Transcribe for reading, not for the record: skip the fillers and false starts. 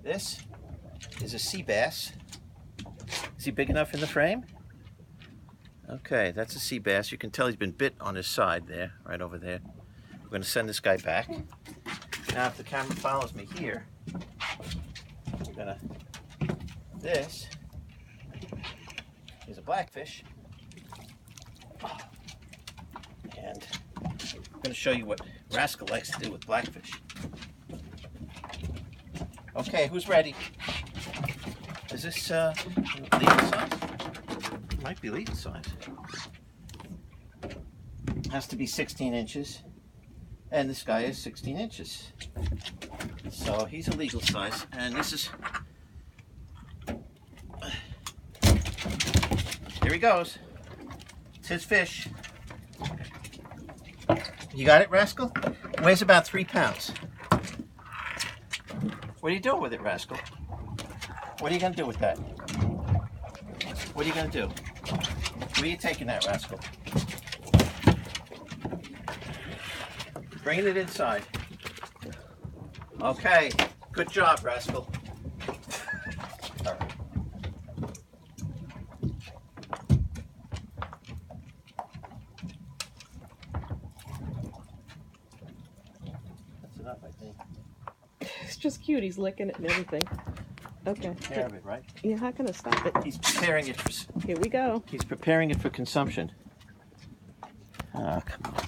This is a sea bass. Is he big enough in the frame? Okay, that's a sea bass. You can tell he's been bit on his side there, right over there. We're going to send this guy back. Now, if the camera follows me here, we're going to... This is a blackfish. And I'm going to show you what Rascal likes to do with blackfish. Okay, who's ready? Is this legal size? It might be legal size. Has to be 16 inches. And this guy is 16 inches. So he's a legal size. And this is... Here he goes. It's his fish. You got it, Rascal? Weighs about 3 pounds. What are you doing with it, Rascal? What are you going to do with that? What are you going to do? Where are you taking that, Rascal? Bringing it inside. Okay. Good job, Rascal. All right. That's enough, I think. It's just cute. He's licking it and everything. Okay. Take care of it, right? You're not going to stop it. He's preparing it for... Here we go. He's preparing it for consumption. Oh, come on.